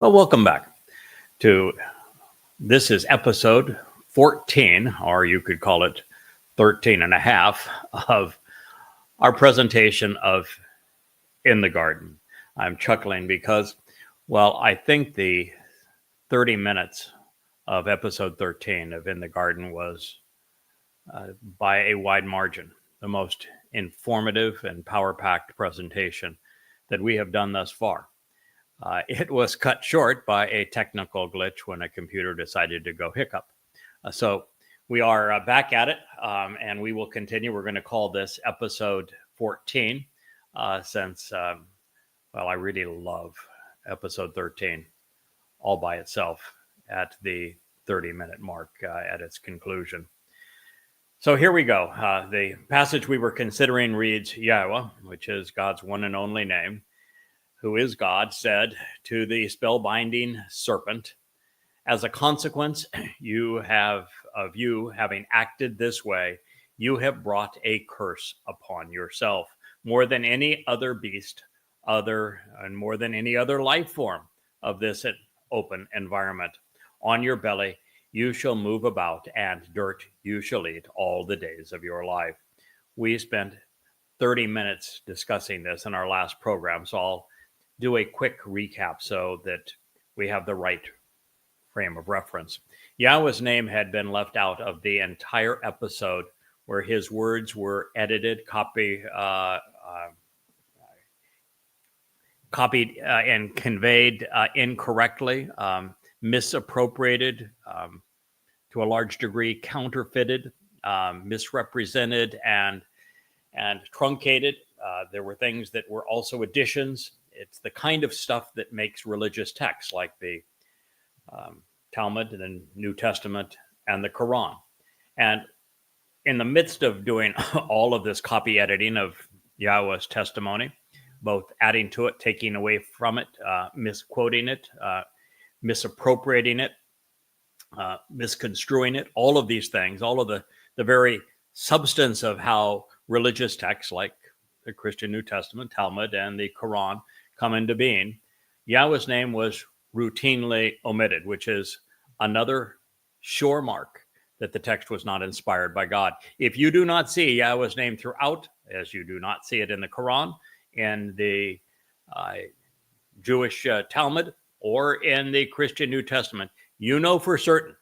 Well, welcome back to this is episode 14, or you could call it 13 and a half of our presentation of In the Garden. I'm chuckling because, well, I think the 30 minutes of episode 13 of In the Garden was by a wide margin the most informative and power-packed presentation that we have done thus far. It was cut short by a technical glitch when a computer decided to go hiccup. So we are back at it, and we will continue. We're going to call this episode 14 since, well, I really love episode 13 all by itself at the 30-minute mark at its conclusion. So here we go. The passage we were considering reads, Yahowah, which is God's one and only name, who is God, said to the spellbinding serpent, as a consequence of you having acted this way, you have brought a curse upon yourself, more than any other beast, and more than any other life form of this open environment. On your belly you shall move about, and dirt you shall eat all the days of your life. We spent 30 minutes discussing this in our last program, so I'll do a quick recap so that we have the right frame of reference. Yahweh's name had been left out of the entire episode, where his words were edited, copied, and conveyed incorrectly, misappropriated, to a large degree, counterfeited, misrepresented, and truncated. There were things that were also additions. It's the kind of stuff that makes religious texts like the Talmud, the New Testament, and the Quran. And in the midst of doing all of this copy editing of Yahweh's testimony, both adding to it, taking away from it, misquoting it, misappropriating it, misconstruing it, all of these things, all of the very substance of how religious texts like the Christian New Testament, Talmud, and the Quran come into being, Yahweh's name was routinely omitted, which is another sure mark that the text was not inspired by God. If you do not see Yahweh's name throughout, as you do not see it in the Quran, in the Jewish Talmud, or in the Christian New Testament, you know for certain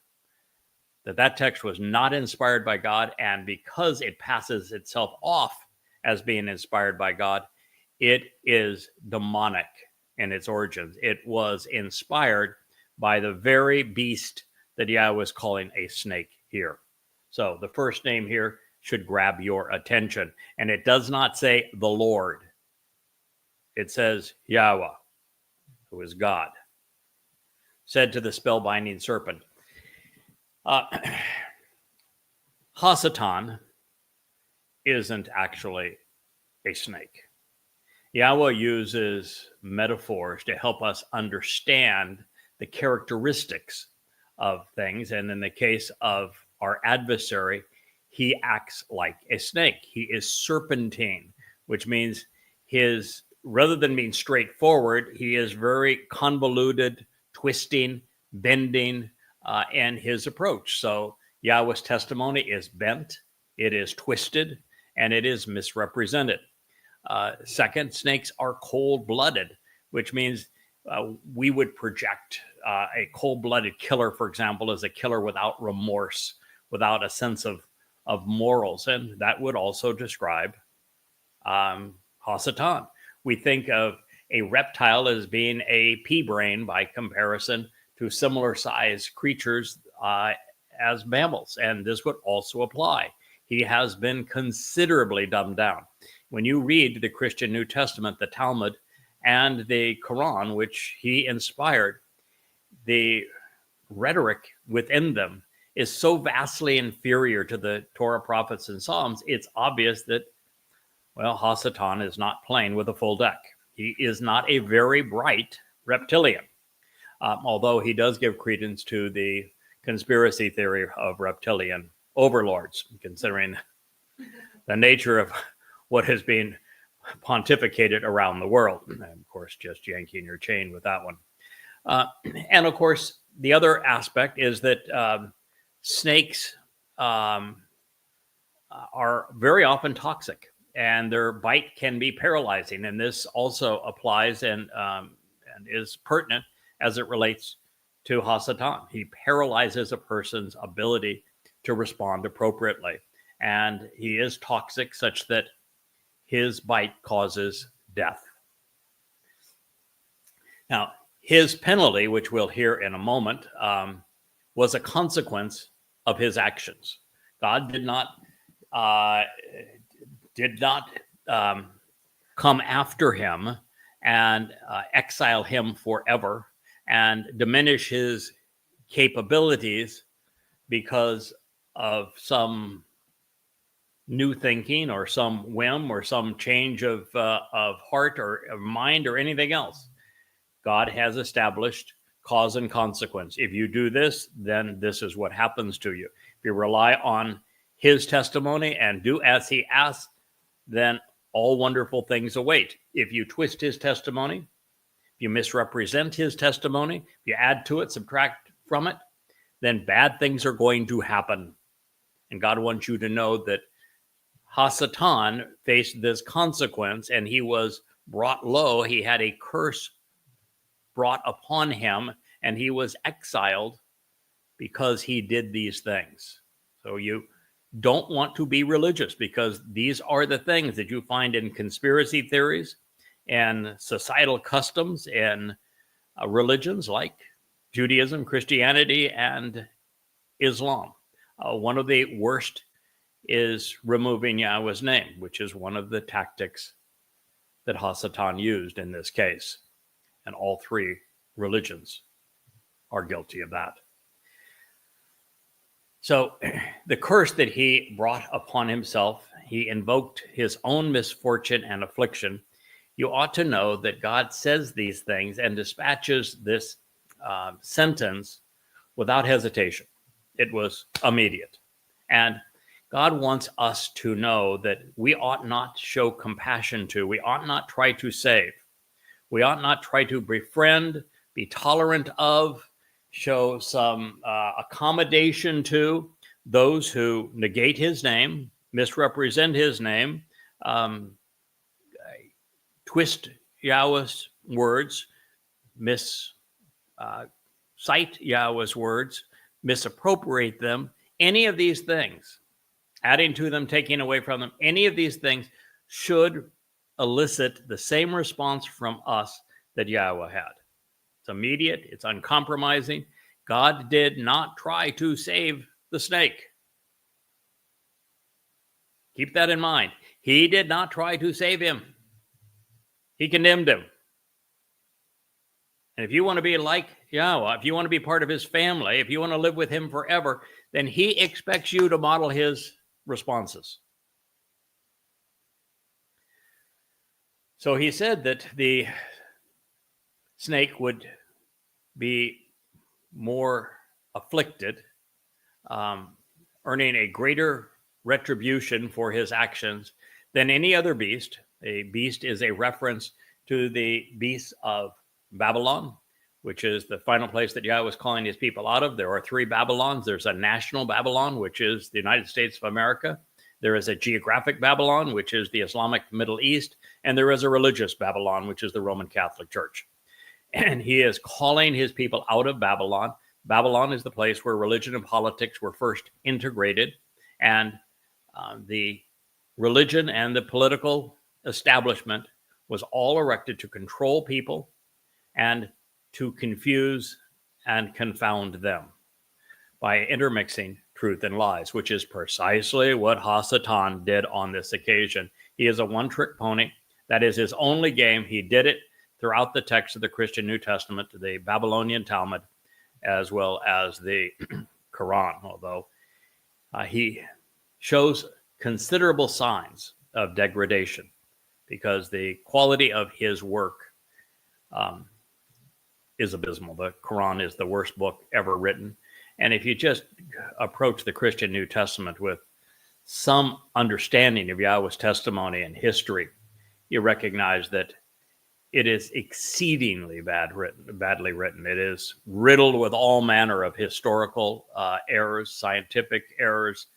that that text was not inspired by God, and because it passes itself off as being inspired by God, it is demonic in its origins. It was inspired by the very beast that Yahweh is calling a snake here. So the first name here should grab your attention. And it does not say the Lord. It says Yahweh, who is God, said to the spellbinding serpent. Hasatan isn't actually a snake. Yahweh uses metaphors to help us understand the characteristics of things. And in the case of our adversary, he acts like a snake. He is serpentine, which means rather than being straightforward, he is very convoluted, twisting, bending in his approach. So Yahweh's testimony is bent, it is twisted, and it is misrepresented. Second, snakes are cold-blooded, which means we would project a cold-blooded killer, for example, as a killer without remorse, without a sense of morals. And that would also describe Hasatan. We think of a reptile as being a pea brain by comparison to similar sized creatures as mammals. And this would also apply. He has been considerably dumbed down. When you read the Christian New Testament, the Talmud, and the Quran, which he inspired, the rhetoric within them is so vastly inferior to the Torah, prophets, and Psalms, it's obvious that, well, Hasatan is not playing with a full deck. He is not a very bright reptilian, although he does give credence to the conspiracy theory of reptilian overlords, considering the nature of what has been pontificated around the world. And of course, just yanking your chain with that one. And of course, the other aspect is that snakes are very often toxic, and their bite can be paralyzing. And this also applies and is pertinent as it relates to Hasatan. He paralyzes a person's ability to respond appropriately. And he is toxic such that his bite causes death. Now, his penalty, which we'll hear in a moment, was a consequence of his actions. God did not come after him and exile him forever and diminish his capabilities because of some new thinking or some whim or some change of heart or of mind or anything else. God has established cause and consequence. If you do this, then this is what happens to you. If you rely on his testimony and do as he asks, then all wonderful things await. If you twist his testimony, if you misrepresent his testimony, if you add to it, subtract from it, then bad things are going to happen. And God wants you to know that Hasatan faced this consequence, and he was brought low. He had a curse brought upon him, and he was exiled because he did these things. So you don't want to be religious, because these are the things that you find in conspiracy theories and societal customs and religions like Judaism, Christianity, and Islam. One of the worst is removing Yahweh's name, which is one of the tactics that Hasatan used in this case. And all three religions are guilty of that. So the curse that he brought upon himself, he invoked his own misfortune and affliction. You ought to know that God says these things and dispatches this sentence without hesitation. It was immediate. And God wants us to know that we ought not show compassion to, we ought not try to save, we ought not try to befriend, be tolerant of, show some accommodation to those who negate his name, misrepresent his name, twist Yahweh's words, cite Yahweh's words, misappropriate them. Any of these things, adding to them, taking away from them, any of these things should elicit the same response from us that Yahweh had. It's immediate, it's uncompromising. God did not try to save the snake. Keep that in mind. He did not try to save him. He condemned him. And if you want to be like Yahweh, if you want to be part of his family, if you want to live with him forever, then he expects you to model his responses. So he said that the snake would be more afflicted, earning a greater retribution for his actions than any other beast. A beast is a reference to the beasts of Babylon, which is the final place that Yahweh was calling his people out of. There are three Babylons. There's a national Babylon, which is the United States of America. There is a geographic Babylon, which is the Islamic Middle East. And there is a religious Babylon, which is the Roman Catholic Church. And he is calling his people out of Babylon. Babylon is the place where religion and politics were first integrated. And the religion and the political establishment was all erected to control people and to confuse and confound them by intermixing truth and lies, which is precisely what Hasatan did on this occasion. He is a one-trick pony. That is his only game. He did it throughout the text of the Christian New Testament, the Babylonian Talmud, as well as the Quran, although he shows considerable signs of degradation because the quality of his work is abysmal. The Quran is the worst book ever written. And if you just approach the Christian New Testament with some understanding of Yahweh's testimony and history, you recognize that it is exceedingly badly written. It is riddled with all manner of historical errors, scientific errors,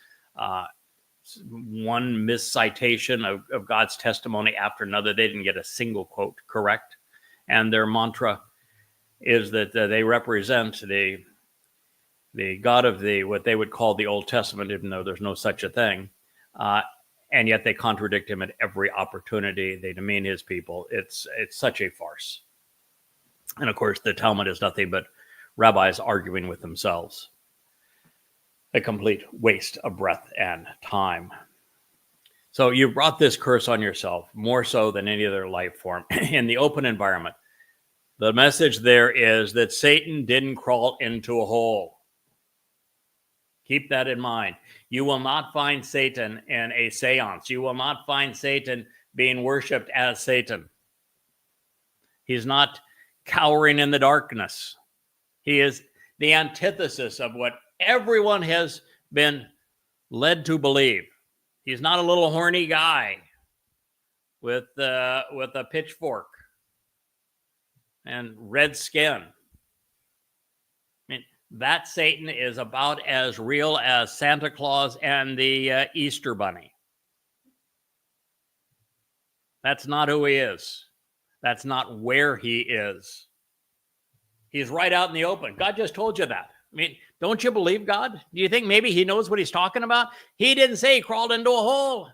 one miscitation of God's testimony after another. They didn't get a single quote correct. And their mantra is that they represent the God of what they would call the Old Testament, even though there's no such a thing. And yet they contradict him at every opportunity. They demean his people. It's such a farce. And of course, the Talmud is nothing but rabbis arguing with themselves. A complete waste of breath and time. So you brought this curse on yourself, more so than any other life form, in the open environment. The message there is that Satan didn't crawl into a hole. Keep that in mind. You will not find Satan in a seance. You will not find Satan being worshipped as Satan. He's not cowering in the darkness. He is the antithesis of what everyone has been led to believe. He's not a little horny guy with a pitchfork and red skin. I mean, that Satan is about as real as Santa Claus and the Easter Bunny. That's not who he is. That's not where he is. He's right out in the open. God just told you that. I mean, don't you believe God? Do you think maybe he knows what he's talking about? He didn't say he crawled into a hole.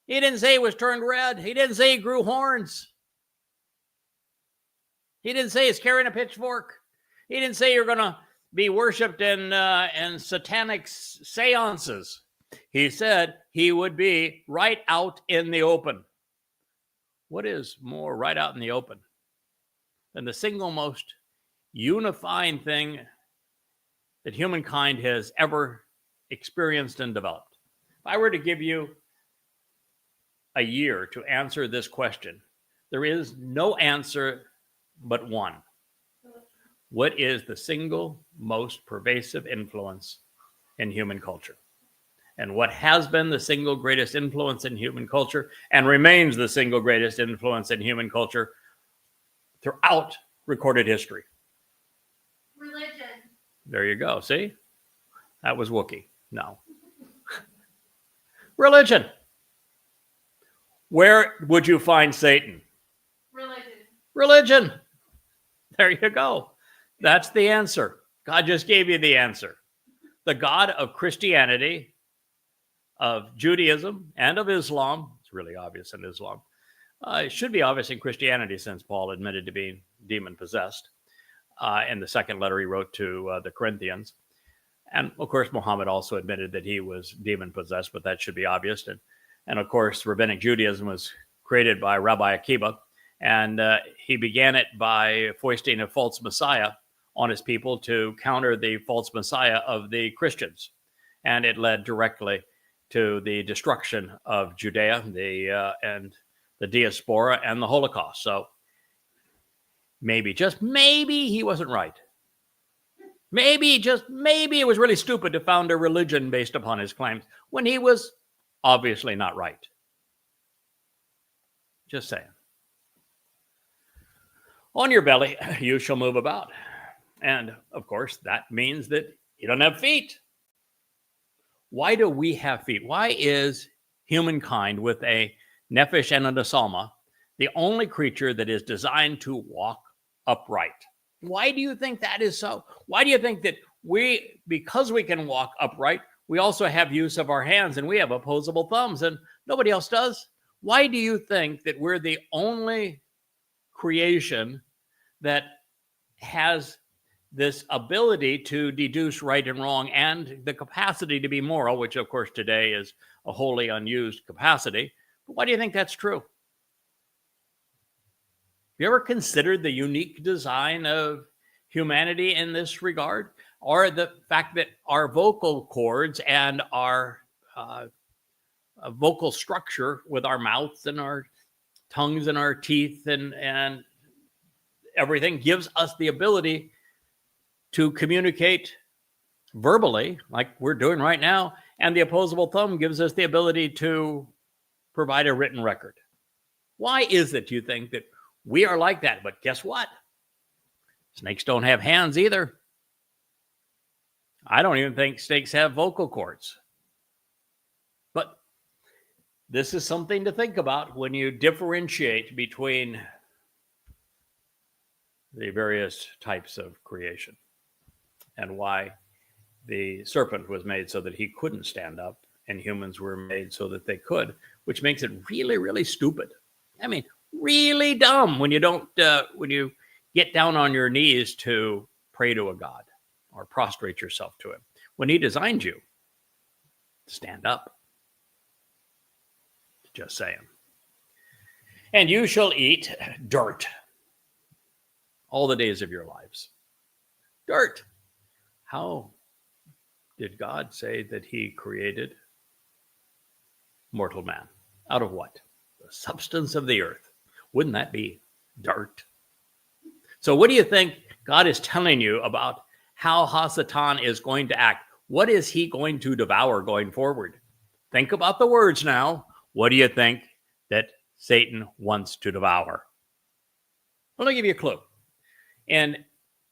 He didn't say he was turned red. He didn't say he grew horns. He didn't say he's carrying a pitchfork. He didn't say you're going to be worshipped in satanic seances. He said he would be right out in the open. What is more right out in the open than the single most unifying thing that humankind has ever experienced and developed? If I were to give you a year to answer this question, there is no answer but one. What is the single most pervasive influence in human culture? And what has been the single greatest influence in human culture and remains the single greatest influence in human culture throughout recorded history? Religion. There you go. See? That was Wookiee. No. Religion. Where would you find Satan? Religion. Religion. There you go. That's the answer. God just gave you the answer. The God of Christianity, of Judaism, and of Islam. It's really obvious in Islam. It should be obvious in Christianity, since Paul admitted to being demon-possessed in the second letter he wrote to the Corinthians. And, of course, Muhammad also admitted that he was demon-possessed, but that should be obvious. And of course, Rabbinic Judaism was created by Rabbi Akiva, and he began it by foisting a false Messiah on his people to counter the false Messiah of the Christians. And it led directly to the destruction of Judea, and the diaspora, and the Holocaust. So maybe, just maybe, he wasn't right. Maybe, just maybe, it was really stupid to found a religion based upon his claims when he was obviously not right. Just saying. On your belly, you shall move about. And, of course, that means that you don't have feet. Why do we have feet? Why is humankind with a nephesh and a nesalma the only creature that is designed to walk upright? Why do you think that is so? Why do you think that because we can walk upright, we also have use of our hands and we have opposable thumbs and nobody else does? Why do you think that we're the only creation that has this ability to deduce right and wrong and the capacity to be moral, which of course today is a wholly unused capacity? But why do you think that's true? Have you ever considered the unique design of humanity in this regard? Or the fact that our vocal cords and our vocal structure with our mouths and our tongues and our teeth and everything gives us the ability to communicate verbally, like we're doing right now, and the opposable thumb gives us the ability to provide a written record. Why is it, you think, that We are like that, but guess what? Snakes don't have hands either. I don't even think snakes have vocal cords. But this is something to think about when you differentiate between the various types of creation and why the serpent was made so that he couldn't stand up and humans were made so that they could, which makes it really, really stupid. I mean, really dumb when you don't, when you get down on your knees to pray to a God or prostrate yourself to him. When he designed you, stand up. Just saying. And you shall eat dirt all the days of your lives. Dirt. How did God say that he created mortal man? Out of what? The substance of the earth. Wouldn't that be dirt? So what do you think God is telling you about how Hasatan is going to act? What is he going to devour going forward? Think about the words now. What do you think that Satan wants to devour? Well, I'll give you a clue. In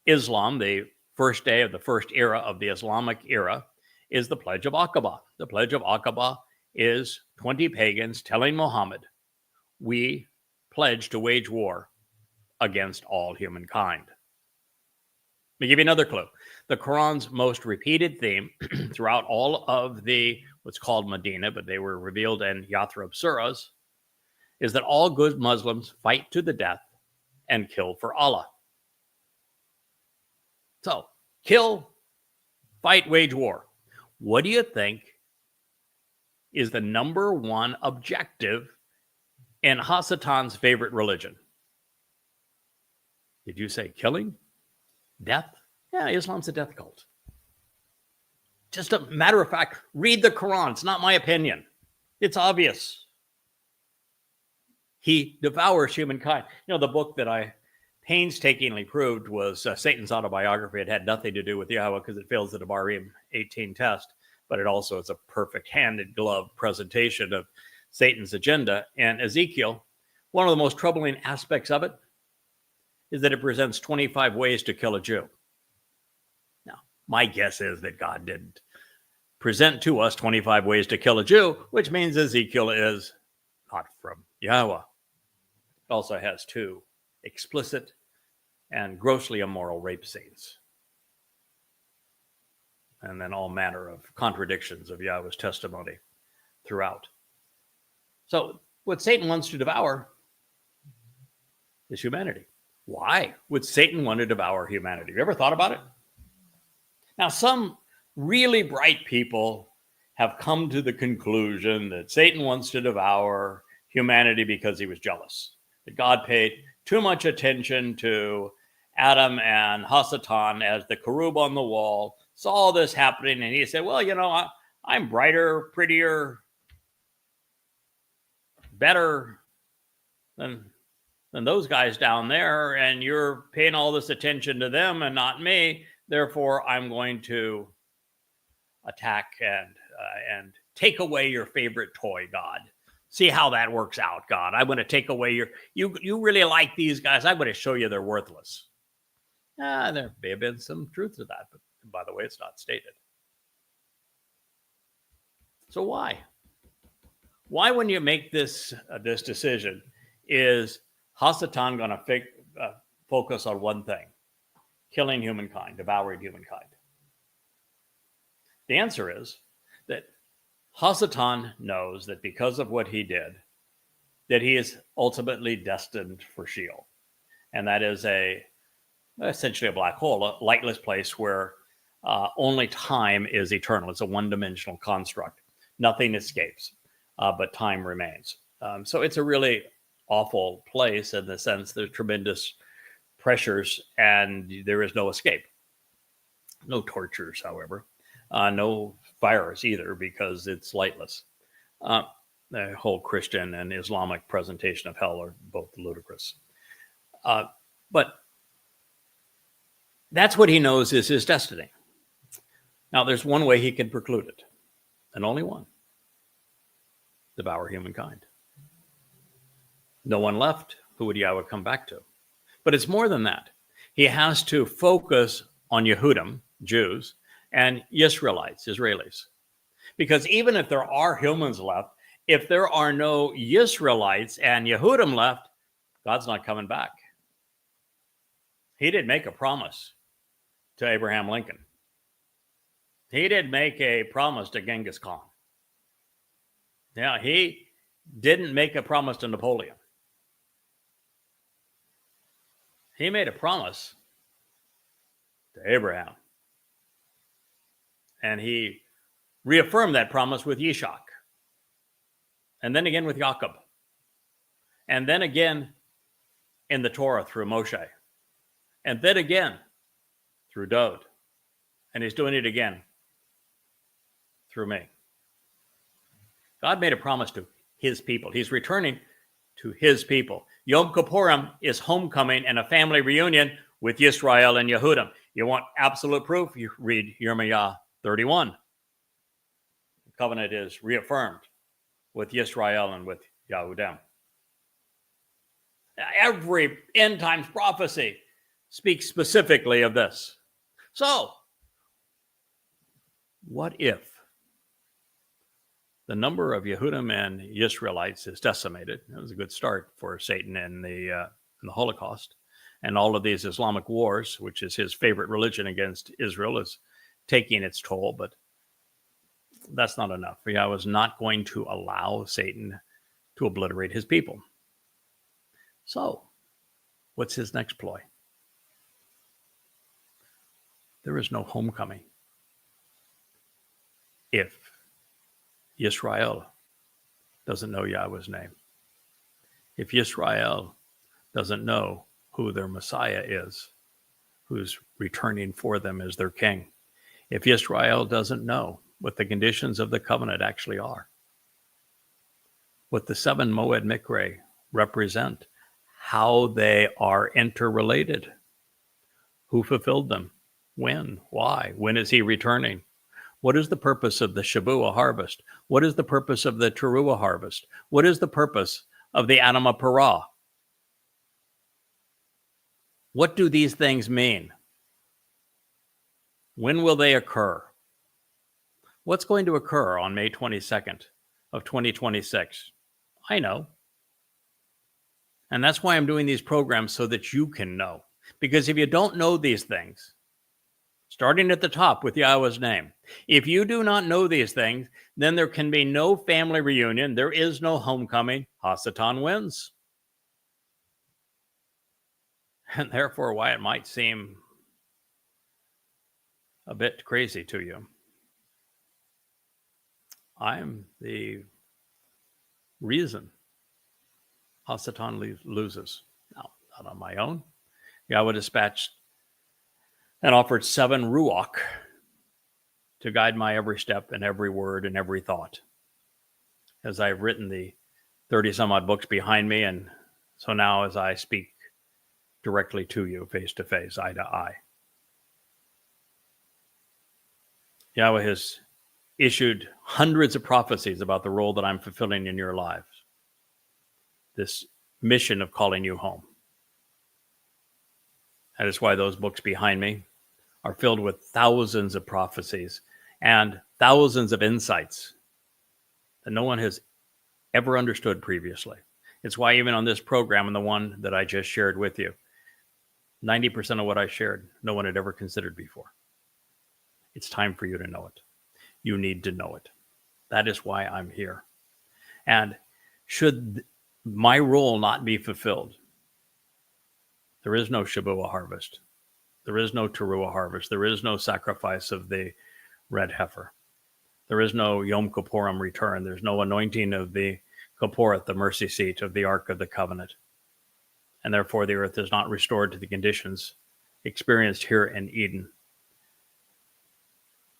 Islam, the first day of the first era of the Islamic era is the Pledge of Aqaba. The Pledge of Aqaba is 20 pagans telling Muhammad, we pledge to wage war against all humankind. Let me give you another clue. The Quran's most repeated theme throughout all of the what's called Medina, but they were revealed in Yathrib surahs, is that all good Muslims fight to the death and kill for Allah. So, kill, fight, wage war. What do you think is the number one objective in Hasatan's favorite religion? Did you say killing? Death? Yeah, Islam's a death cult. Just a matter of fact, read the Quran. It's not my opinion. It's obvious. He devours humankind. You know, the book that I painstakingly proved was Satan's autobiography. It had nothing to do with Yahowah because it fails the Devarim 18 test, but it also is a perfect hand-in-glove presentation of Satan's agenda. And Ezekiel, one of the most troubling aspects of it is that it presents 25 ways to kill a Jew. Now, my guess is that God didn't present to us 25 ways to kill a Jew, which means Ezekiel is not from Yahowah. It also has 2 explicit and grossly immoral rape scenes. And then all manner of contradictions of Yahweh's testimony throughout. So what Satan wants to devour is humanity. Why would Satan want to devour humanity? Have you ever thought about it? Now, some really bright people have come to the conclusion that Satan wants to devour humanity because he was jealous. That God paid too much attention to Adam and Hasatan as the cherub on the wall, saw all this happening, and he said, well, you know, I'm brighter, prettier, better than those guys down there, and you're paying all this attention to them and not me. Therefore, I'm going to attack and take away your favorite toy, God. See how that works out, God. I'm going to take away you really like these guys. I'm going to show you they're worthless. There may have been some truth to that, but by the way, it's not stated. So why? Why, when you make this decision, is Hasatan going to focus on one thing? Killing humankind, devouring humankind. The answer is that Hasatan knows that because of what he did, that he is ultimately destined for Sheol. And that is essentially a black hole, a lightless place where only time is eternal. It's a one-dimensional construct. Nothing escapes, but time remains. So it's a really awful place in the sense there's tremendous pressures and there is no escape. No tortures, however. No fires either, because it's lightless. The whole Christian and Islamic presentation of hell are both ludicrous. But that's what he knows is his destiny. Now, there's one way he can preclude it, and only one: devour humankind. No one left Who would Yahweh come back to? But it's more than that. He has to focus on Yehudim, Jews, and Israelites, Israelis. Because even if there are humans left, if there are no Israelites and Yehudim left, God's not coming back. He did make a promise to Abraham Lincoln. He did make a promise to Genghis Khan. Yeah, he didn't make a promise to Napoleon. He made a promise to Abraham. And he reaffirmed that promise with Yishak. And then again with Jacob. And then again in the Torah through Moshe. And then again through Dod. And he's doing it again through me. God made a promise to his people. He's returning to his people. Yom Kippurim is homecoming and a family reunion with Yisrael and Yehudim. You want absolute proof? You read Yirmiyah 31. The covenant is reaffirmed with Yisrael and with Yehudim. Every end times prophecy speaks specifically of this. So, what if the number of Yehudim and Israelites is decimated? It was a good start for Satan in the Holocaust. And all of these Islamic wars, which is his favorite religion against Israel, is taking its toll. But that's not enough. Yahweh is not going to allow Satan to obliterate his people. So, what's his next ploy? There is no homecoming if Yisrael doesn't know Yahweh's name. If Yisrael doesn't know who their Messiah is, who's returning for them as their king. If Yisrael doesn't know what the conditions of the covenant actually are, what the 7 Moed Mikre represent, how they are interrelated, who fulfilled them, when, why, when is he returning? What is the purpose of the Shabuah harvest? What is the purpose of the Teruah harvest? What is the purpose of the Anima Parah? What do these things mean? When will they occur? What's going to occur on May 22nd of 2026? I know. And that's why I'm doing these programs, so that you can know. Because if you don't know these things, starting at the top with Yahweh's name, if you do not know these things, then there can be no family reunion. There is no homecoming. Hasatan wins. And therefore, why it might seem a bit crazy to you, I'm the reason Hasatan loses. Now, not on my own. Yahweh dispatched and offered 7 Ruach to guide my every step and every word and every thought. As I've written the 30 some odd books behind me, and so now as I speak directly to you, face to face, eye to eye. Yahweh has issued hundreds of prophecies about the role that I'm fulfilling in your lives. This mission of calling you home. That is why those books behind me are filled with thousands of prophecies and thousands of insights that no one has ever understood previously. It's why even on this program and the one that I just shared with you, 90% of what I shared, no one had ever considered before. It's time for you to know it. You need to know it. That is why I'm here. And should my role not be fulfilled, there is no Shabuah harvest. There is no Teruah harvest. There is no sacrifice of the red heifer. There is no Yom Kippurim return. There's no anointing of the Kipporeth, the mercy seat of the Ark of the Covenant. And therefore the earth is not restored to the conditions experienced here in Eden.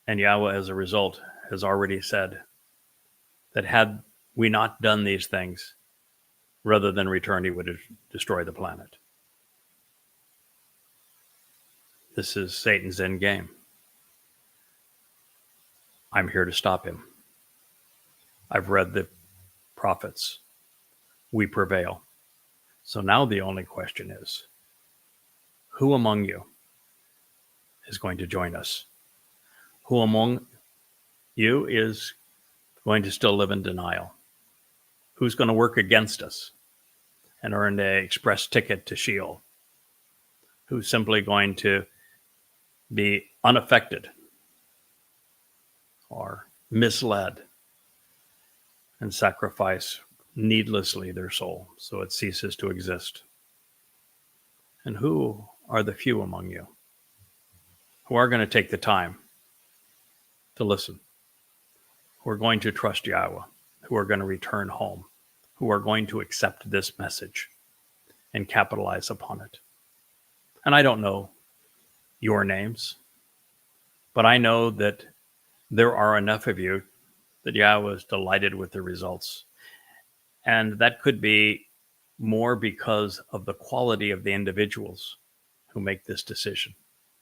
And Yahweh, as a result, has already said that had we not done these things, rather than return, he would destroy the planet. This is Satan's end game. I'm here to stop him. I've read the prophets. We prevail. So now the only question is, who among you is going to join us? Who among you is going to still live in denial? Who's going to work against us and earn an express ticket to Sheol? Who's simply going to be unaffected or misled and sacrifice needlessly their soul so it ceases to exist? And who are the few among you who are going to take the time to listen, who are going to trust Yahweh, who are going to return home, who are going to accept this message and capitalize upon it? And I don't know your names, but I know that there are enough of you that Yahweh is delighted with the results. And that could be more because of the quality of the individuals who make this decision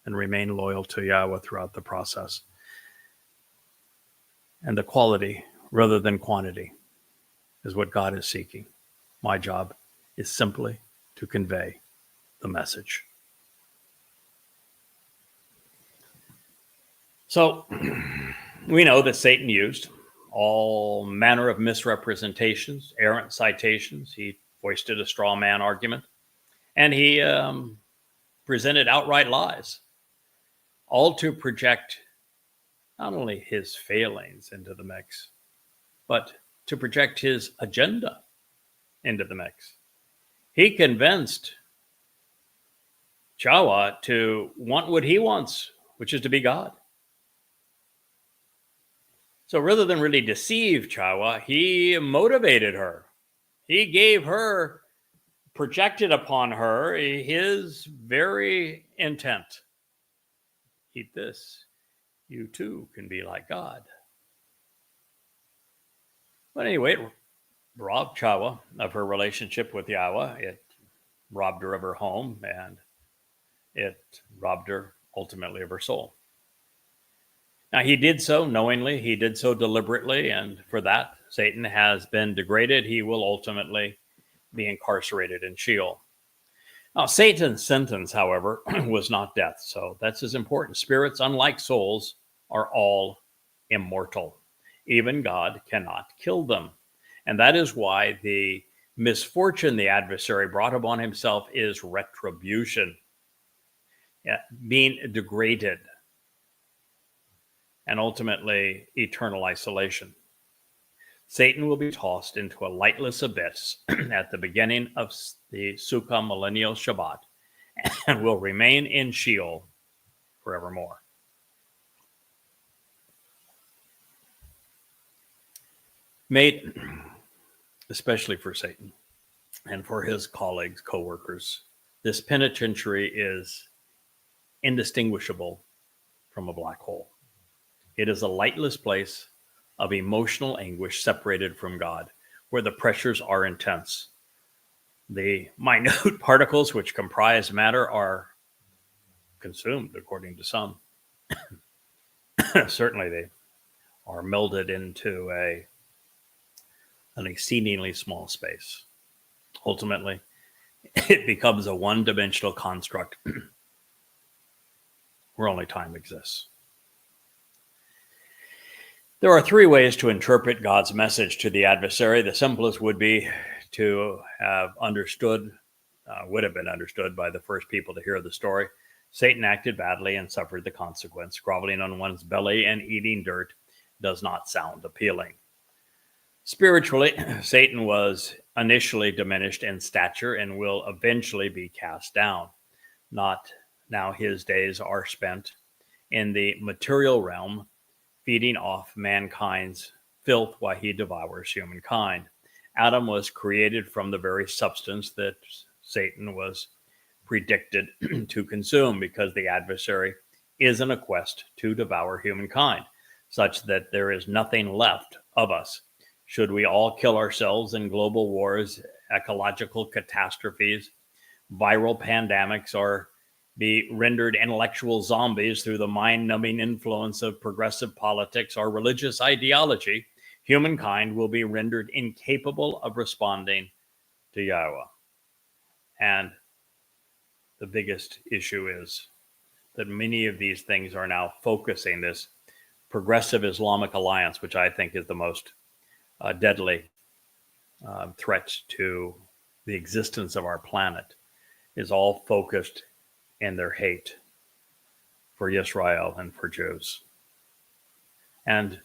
and remain loyal to Yahweh throughout the process. And the quality rather than quantity is what God is seeking. My job is simply to convey the message. So we know that Satan used all manner of misrepresentations, errant citations. He foisted a straw man argument, and he presented outright lies, all to project not only his failings into the mix, but to project his agenda into the mix. He convinced Yahowah to want what he wants, which is to be God. So rather than really deceive Yahowah, he motivated her. He gave her, projected upon her his very intent. Eat this, you too can be like God. But anyway, it robbed Yahowah of her relationship with Yahweh. It robbed her of her home, and it robbed her ultimately of her soul. Now, he did so knowingly, he did so deliberately, and for that, Satan has been degraded. He will ultimately be incarcerated in Sheol. Now, Satan's sentence, however, was not death, so that's as important. Spirits, unlike souls, are all immortal. Even God cannot kill them. And that is why the misfortune the adversary brought upon himself is retribution, being degraded, and ultimately eternal isolation. Satan will be tossed into a lightless abyss at the beginning of the Sukkah millennial Shabat and will remain in Sheol forevermore. Mate, especially for Satan and for his colleagues, co-workers, this penitentiary is indistinguishable from a black hole. It is a lightless place of emotional anguish separated from God, where the pressures are intense. The minute particles which comprise matter are consumed, according to some. Certainly they are melded into an exceedingly small space. Ultimately, it becomes a one-dimensional construct where only time exists. There are three ways to interpret God's message to the adversary. The simplest would be to have would have been understood by the first people to hear the story. Satan acted badly and suffered the consequence. Groveling on one's belly and eating dirt does not sound appealing. Spiritually, Satan was initially diminished in stature and will eventually be cast down. Not now his days are spent in the material realm, feeding off mankind's filth while he devours humankind. Adam was created from the very substance that Satan was predicted to consume, because the adversary is in a quest to devour humankind, such that there is nothing left of us. Should we all kill ourselves in global wars, ecological catastrophes, viral pandemics, or be rendered intellectual zombies through the mind-numbing influence of progressive politics or religious ideology, humankind will be rendered incapable of responding to Yahowah. And the biggest issue is that many of these things are now focusing this progressive Islamic alliance, which I think is the most deadly threat to the existence of our planet, is all focused in their hate for Israel and for Jews. And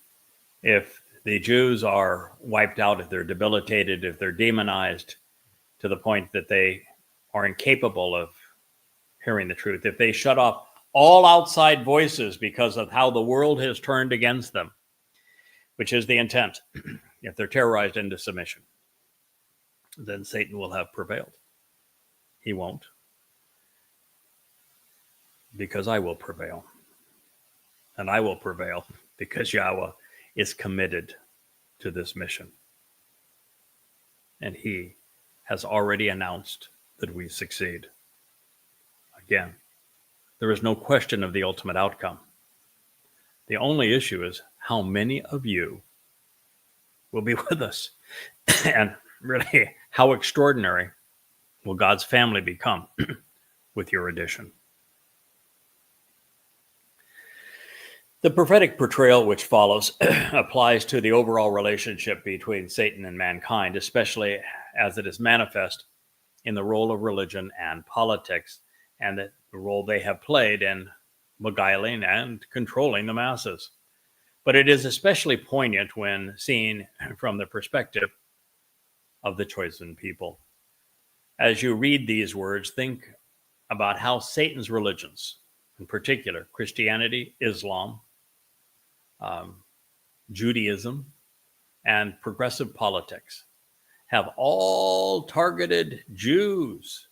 if the Jews are wiped out, if they're debilitated, if they're demonized to the point that they are incapable of hearing the truth, if they shut off all outside voices because of how the world has turned against them, which is the intent, if they're terrorized into submission, then Satan will have prevailed. He won't, because I will prevail. And I will prevail because Yahweh is committed to this mission. And he has already announced that we succeed. Again, there is no question of the ultimate outcome. The only issue is how many of you will be with us. And really, how extraordinary will God's family become with your addition? The prophetic portrayal which follows applies to the overall relationship between Satan and mankind, especially as it is manifest in the role of religion and politics, and the role they have played in beguiling and controlling the masses. But it is especially poignant when seen from the perspective of the chosen people. As you read these words, think about how Satan's religions, in particular Christianity, Islam, Judaism, and progressive politics, have all targeted Jews.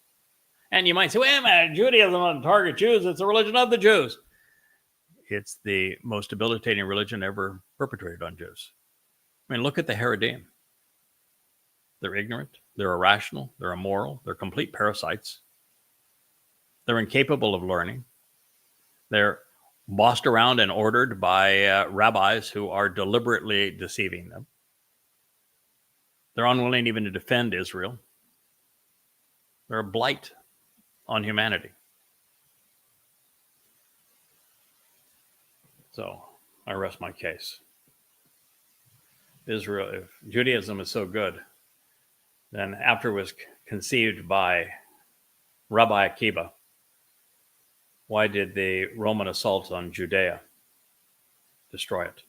And you might say, wait a minute, Judaism doesn't target Jews, it's the religion of the Jews. It's the most debilitating religion ever perpetrated on Jews. I mean, look at the Haredim. They're ignorant, they're irrational, they're immoral, they're complete parasites. They're incapable of learning. They're bossed around and ordered by rabbis who are deliberately deceiving them. They're unwilling even to defend Israel. They're a blight on humanity. So I rest my case. Israel, if Judaism is so good, then after it was conceived by Rabbi Akiva, why did the Roman assault on Judea destroy it?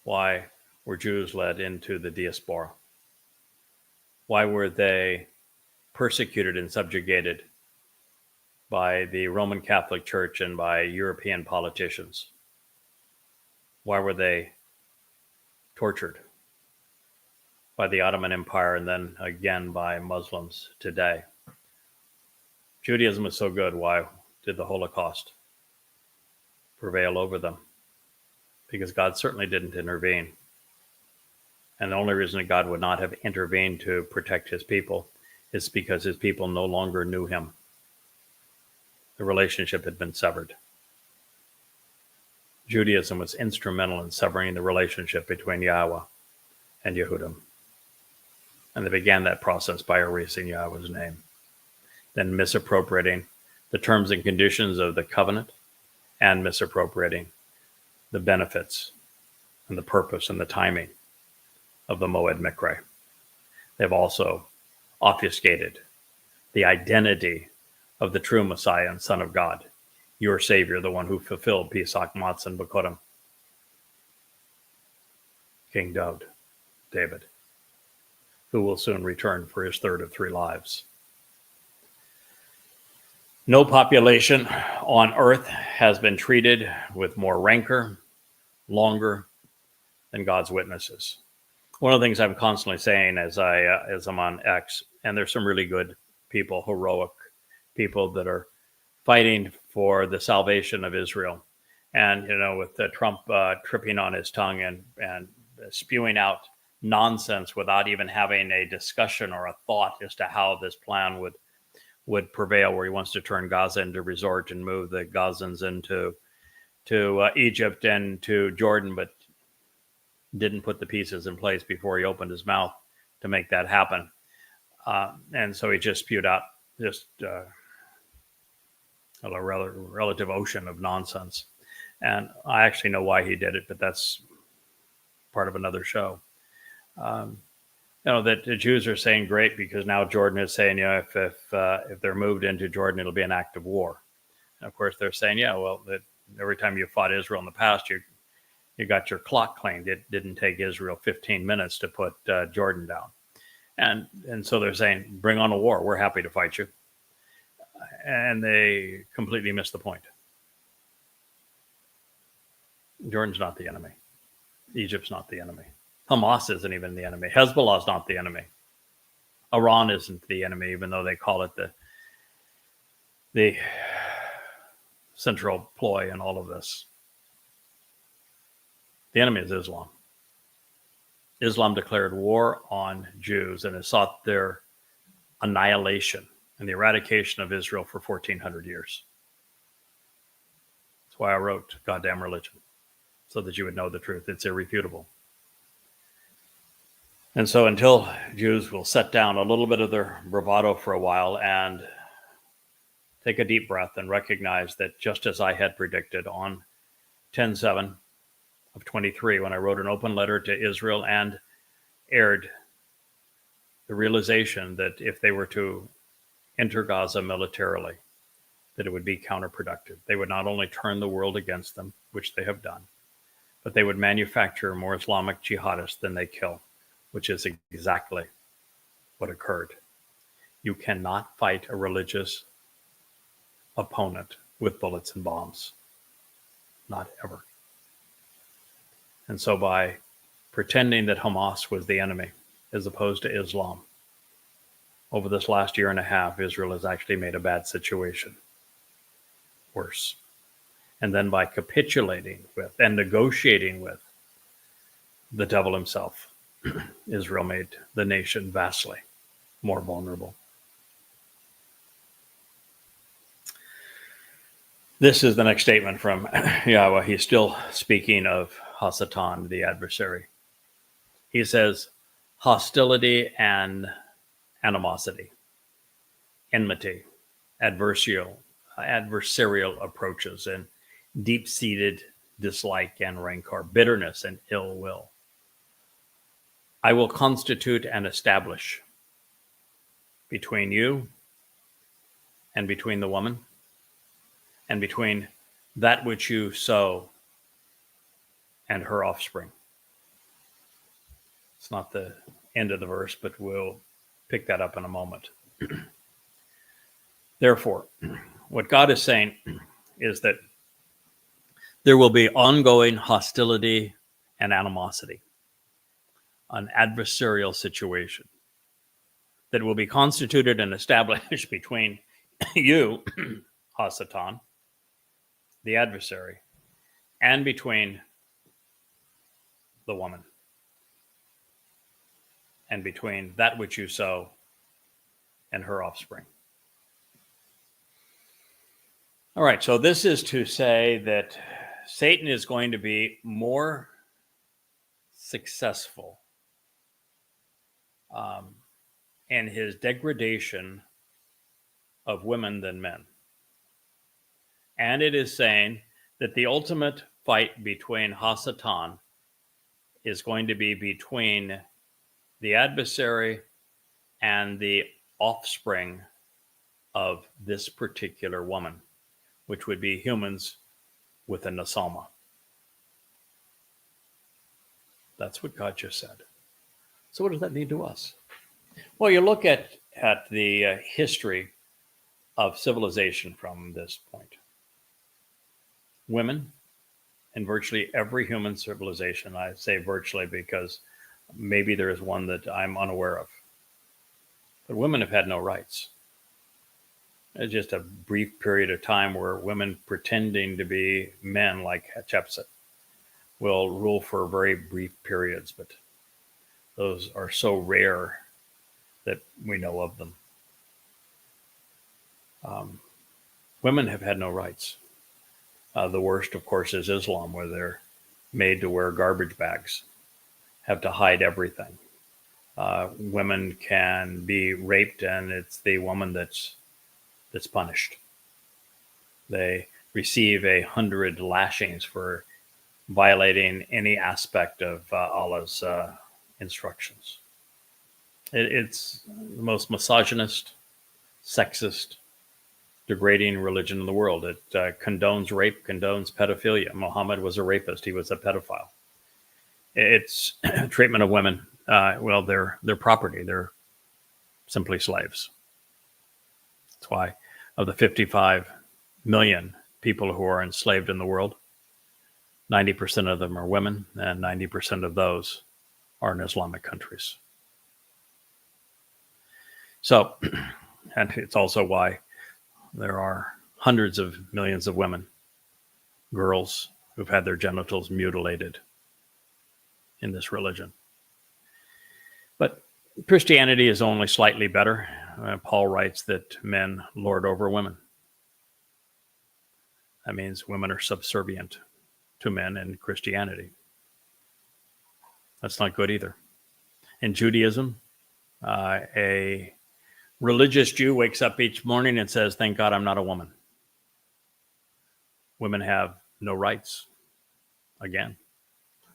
Why were Jews led into the diaspora? Why were they persecuted and subjugated by the Roman Catholic Church and by European politicians? Why were they tortured by the Ottoman Empire and then again by Muslims today? Judaism is so good, why did the Holocaust prevail over them? Because God certainly didn't intervene. And the only reason that God would not have intervened to protect his people is because his people no longer knew him. The relationship had been severed. Judaism was instrumental in severing the relationship between Yahweh and Yehudim. And they began that process by erasing Yahweh's name, then misappropriating the terms and conditions of the covenant and misappropriating the benefits and the purpose and the timing of the Moed Mikre. They've also obfuscated the identity of the true Messiah and Son of God, your Savior, the one who fulfilled Pesach, Matzah, and Bekurim, King David, who will soon return for his third of 3 lives. No population on earth has been treated with more rancor, longer than God's witnesses. One of the things I'm constantly saying as I'm on X, and there's some really good people, heroic people that are fighting for the salvation of Israel. And, with Trump tripping on his tongue and spewing out nonsense without even having a discussion or a thought as to how this plan would prevail, where he wants to turn Gaza into a resort and move the Gazans into Egypt and to Jordan, but didn't put the pieces in place before he opened his mouth to make that happen. And so he just spewed out just a relative ocean of nonsense. And I actually know why he did it, but that's part of another show. That the Jews are saying great because now Jordan is saying, if they're moved into Jordan, it'll be an act of war. And of course, they're saying, that every time you fought Israel in the past, you got your clock claimed. It didn't take Israel 15 minutes to put Jordan down. And so they're saying, bring on a war. We're happy to fight you. And they completely missed the point. Jordan's not the enemy. Egypt's not the enemy. Hamas isn't even the enemy. Hezbollah's not the enemy. Iran isn't the enemy, even though they call it the central ploy in all of this. The enemy is Islam. Islam declared war on Jews and has sought their annihilation and the eradication of Israel for 1,400 years. That's why I wrote Goddamn Religion, so that you would know the truth. It's irrefutable. And so until Jews will set down a little bit of their bravado for a while and take a deep breath and recognize that just as I had predicted on 10/7 of 23, when I wrote an open letter to Israel and aired the realization that if they were to enter Gaza militarily, that it would be counterproductive. They would not only turn the world against them, which they have done, but they would manufacture more Islamic jihadists than they kill, which is exactly what occurred. You cannot fight a religious opponent with bullets and bombs. Not ever. And so by pretending that Hamas was the enemy, as opposed to Islam, over this last year and a half, Israel has actually made a bad situation worse. And then by capitulating with and negotiating with the devil himself, Israel made the nation vastly more vulnerable. This is the next statement from Yahowah. He's still speaking of Hasatan, the adversary. He says, hostility and animosity, enmity, adversarial approaches, and deep-seated dislike and rancor, bitterness and ill will. I will constitute and establish between you and between the woman and between that which you sow and her offspring. It's not the end of the verse, but we'll pick that up in a moment. Therefore, what God is saying is that there will be ongoing hostility and animosity, an adversarial situation that will be constituted and established between you, Hasatan, the adversary, and between the woman, and between that which you sow and her offspring. All right, so this is to say that Satan is going to be more successful in his degradation of women than men. And it is saying that the ultimate fight between Hasatan is going to be between the adversary and the offspring of this particular woman, which would be humans with a nasama. That's what God just said. So what does that mean to us? Well, you look at the history of civilization from this point. Women in virtually every human civilization, I say virtually because maybe there is one that I'm unaware of, but women have had no rights. It's just a brief period of time where women pretending to be men like Hatshepsut will rule for very brief periods, but those are so rare that we know of them. Women have had no rights. The worst, of course, is Islam, where they're made to wear garbage bags, have to hide everything, women can be raped, and it's the woman that's punished. They receive 100 lashings for violating any aspect of Allah's instructions. It's the most misogynist, sexist, degrading religion in the world. It condones rape, condones pedophilia. Muhammad was a rapist. He was a pedophile. It's treatment of women. Well, they're property. They're simply slaves. That's why of the 55 million people who are enslaved in the world, 90% of them are women, and 90% of those are in Islamic countries. So, and it's also why there are hundreds of millions of women, girls, who've had their genitals mutilated in this religion. But Christianity is only slightly better. Paul writes that men lord over women. That means women are subservient to men in Christianity. That's not good either. In Judaism, a religious Jew wakes up each morning and says, "Thank God I'm not a woman." Women have no rights. Again,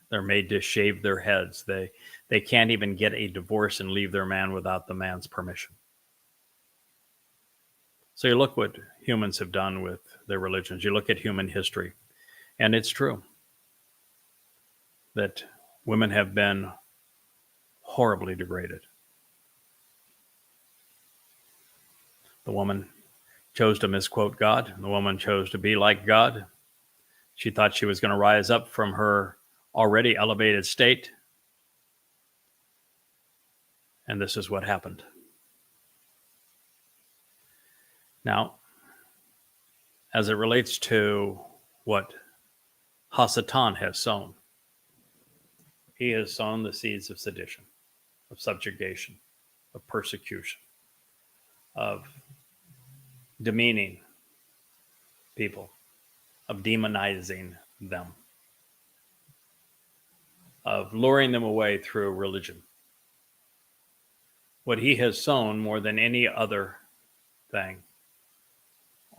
they're made to shave their heads. They can't even get a divorce and leave their man without the man's permission. So you look what humans have done with their religions. You look at human history, and it's true that women have been horribly degraded. The woman chose to misquote God. The woman chose to be like God. She thought she was going to rise up from her already elevated state. And this is what happened. Now, as it relates to what Hasatan has sown, he has sown the seeds of sedition, of subjugation, of persecution, of demeaning people, of demonizing them, of luring them away through religion. What he has sown more than any other thing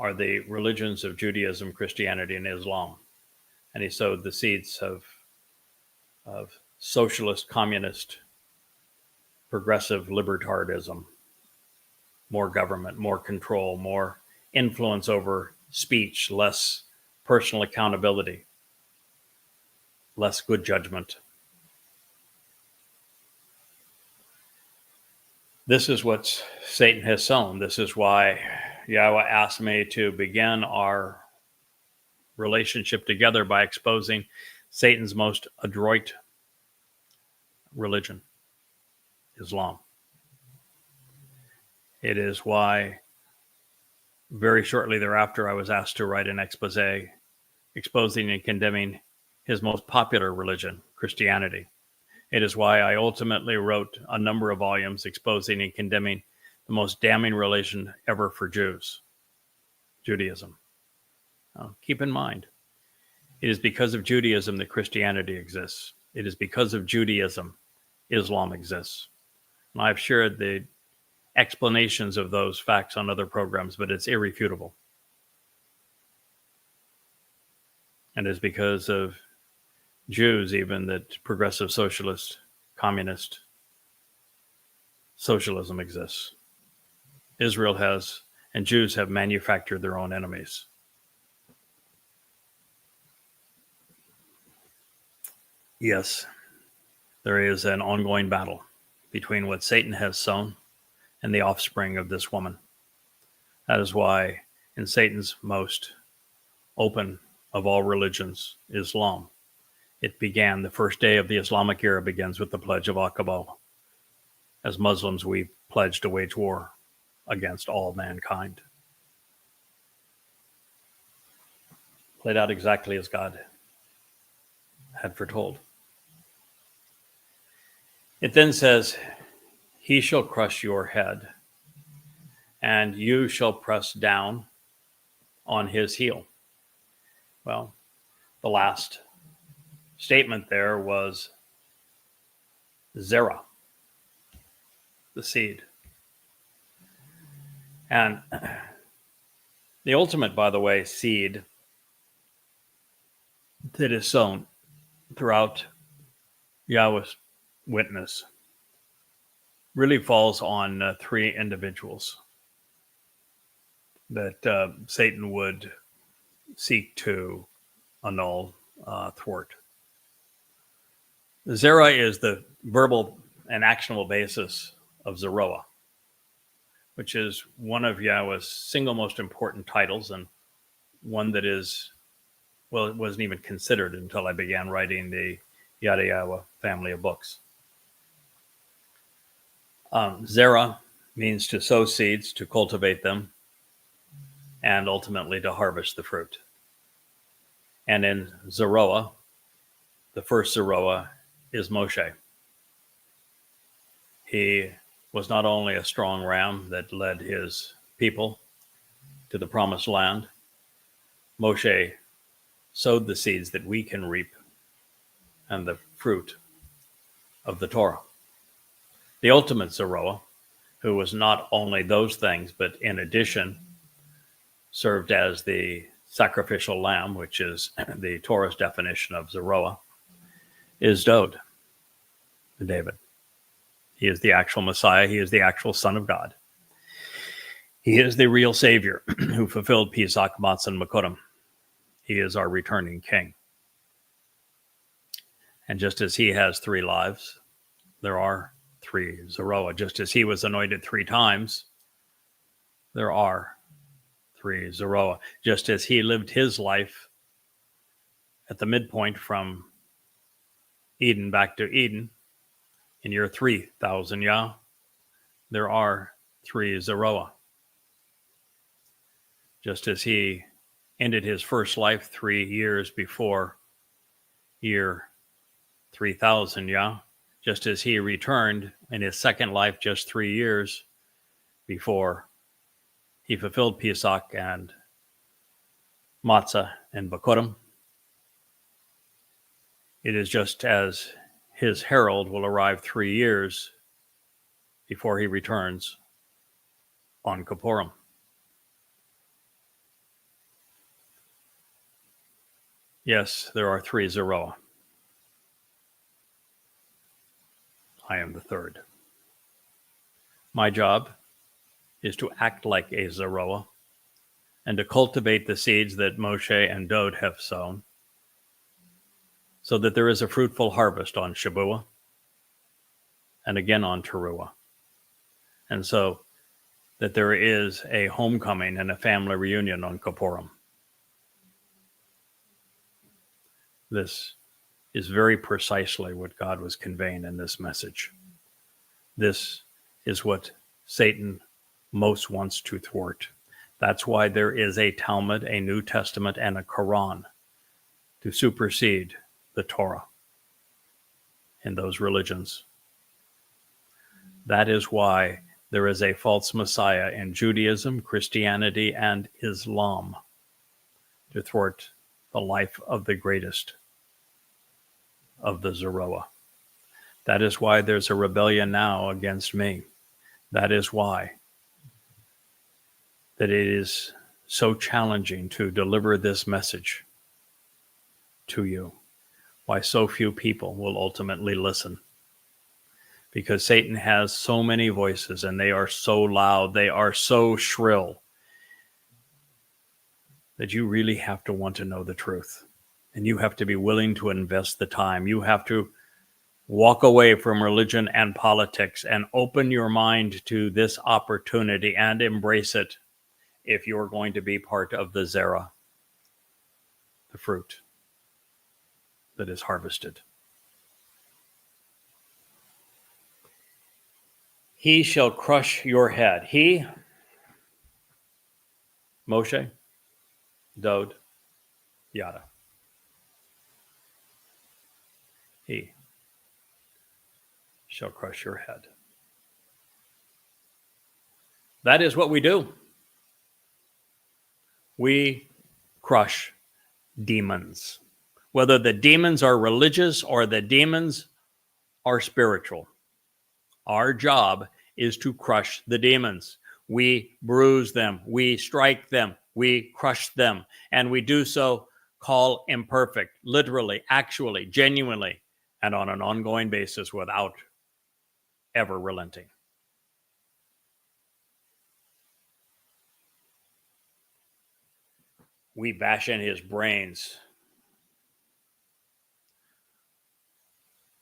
are the religions of Judaism, Christianity, and Islam. And he sowed the seeds of socialist, communist, progressive libertarianism, more government, more control, more influence over speech, less personal accountability, less good judgment. This is what Satan has sown. This is why Yahowah asked me to begin our relationship together by exposing Satan's most adroit religion, Islam. It is why very shortly thereafter I was asked to write an expose exposing and condemning his most popular religion, Christianity. It is why I ultimately wrote a number of volumes exposing and condemning the most damning religion ever for Jews, Judaism. Now, keep in mind, it is because of Judaism that Christianity exists. It is because of Judaism Islam exists. And I've shared the explanations of those facts on other programs, but it's irrefutable. And it's because of Jews even that progressive socialist, communist socialism exists. Israel has, and Jews have manufactured their own enemies. Yes, there is an ongoing battle between what Satan has sown and the offspring of this woman. That is why in Satan's most open of all religions, Islam, it began, the first day of the Islamic era begins with the Pledge of Aqaba. As Muslims, we pledge to wage war against all mankind. Played out exactly as God had foretold. It then says, "He shall crush your head, and you shall press down on his heel." Well, the last statement there was Zerah. the seed. And the ultimate, by the way, seed that is sown throughout Yahweh's witness really falls on three individuals that Satan would seek to annul, thwart. Zerah is the verbal and actionable basis of Zeroah, which is one of Yahweh's single most important titles, and one that is, well, it wasn't even considered until I began writing the Yada Yahowah family of books. Zerah means to sow seeds, to cultivate them, and ultimately to harvest the fruit. And in Zeroah, the first Zeroah is Moshe. He was not only a strong ram that led his people to the promised land, Moshe sowed the seeds that we can reap and the fruit of the Torah. The ultimate Zeroah, who was not only those things, but in addition served as the sacrificial lamb, which is the Torah's definition of Zeroah, is David. He is the actual Messiah. He is the actual Son of God. He is the real Savior who fulfilled Pesach, Matzah, and Makodim. He is our returning King. And just as he has three lives, there are three Zeroah. Just as he was anointed 3 times, there are 3 Zeroah. Just as he lived his life at the midpoint from Eden back to Eden, in year 3000 Yah, there are 3 Zeroah. Just as he ended his first life 3 years before year 3000 Yah, just as he returned in his second life just 3 years before he fulfilled Pesach and Matzah and Makodim, it is just as his herald will arrive 3 years before he returns on Kippurim. Yes, there are 3 Zeroah. I am the third. My job is to act like a Zeroah and to cultivate the seeds that Moshe and Dod have sown, so that there is a fruitful harvest on Shabuah and again on Teruah. And so that there is a homecoming and a family reunion on Kippurim. This is very precisely what God was conveying in this message. This is what Satan most wants to thwart. That's why there is a Talmud, a New Testament, and a Quran to supersede the Torah in those religions. That is why there is a false Messiah in Judaism, Christianity, and Islam to thwart the life of the greatest of the Zeroah. That is why there's a rebellion now against me. That is why that it is so challenging to deliver this message to you. Why so few people will ultimately listen. Because Satan has so many voices, and they are so loud, they are so shrill, that you really have to want to know the truth. And you have to be willing to invest the time. You have to walk away from religion and politics and open your mind to this opportunity and embrace it if you're going to be part of the Zerah, the fruit that is harvested. He shall crush your head. He, Moshe, Dod, Yada. He shall crush your head. That is what we do. We crush demons. Whether the demons are religious or the demons are spiritual. Our job is to crush the demons. We bruise them, we strike them, we crush them, and we do so call imperfect, literally, actually, genuinely, and on an ongoing basis without ever relenting. We bash in his brains.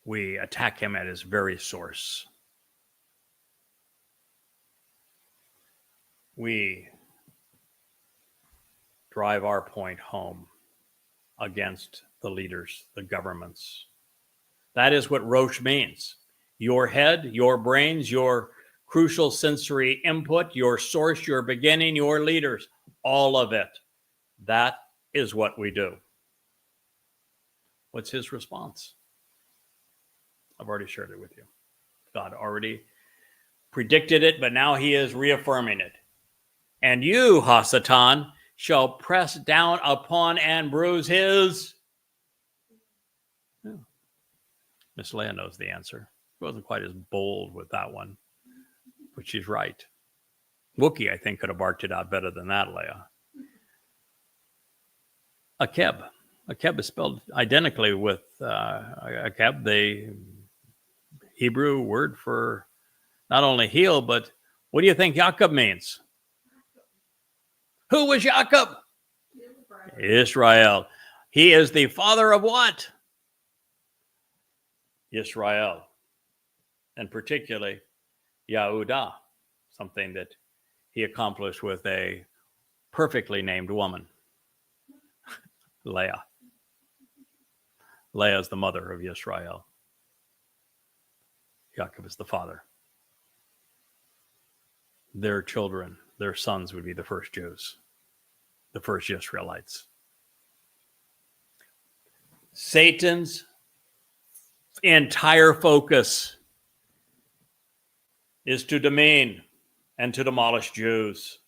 We attack him at his very source. We drive our point home against the leaders, the governments. That is what Rosh means. Your head, your brains, your crucial sensory input, your source, your beginning, your leaders, all of it. That is what we do. What's his response? I've already shared it with you. God already predicted it, but now he is reaffirming it. And you, Hasatan, shall press down upon and bruise his. Oh. Miss Leah knows the answer. She wasn't quite as bold with that one, but she's right. Wookie, I think, could have barked it out better than that, Leah. Akeb. Akeb is spelled identically with Akeb, the Hebrew word for not only heal, but what do you think Jacob means? Who was Jacob? Israel. He is the father of what? Israel. And particularly Yahudah, something that he accomplished with a perfectly named woman, Leah. Leah is the mother of Israel. Jacob is the father. Their children, their sons would be the first Jews, the first Israelites. Satan's entire focus is to demean and to demolish Jews.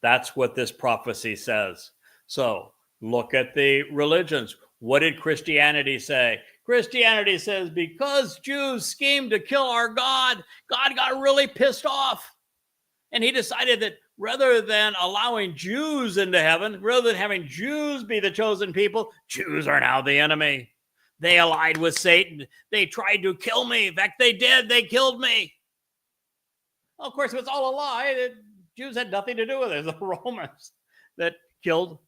That's what this prophecy says. So look at the religions. What did Christianity say? Christianity says because Jews schemed to kill our God, God got really pissed off. And he decided that rather than allowing Jews into heaven, rather than having Jews be the chosen people, Jews are now the enemy. They allied with Satan. They tried to kill me. In fact, they did. They killed me. Well, of course, it was all a lie. Jews had nothing to do with it. It was the Romans that killed.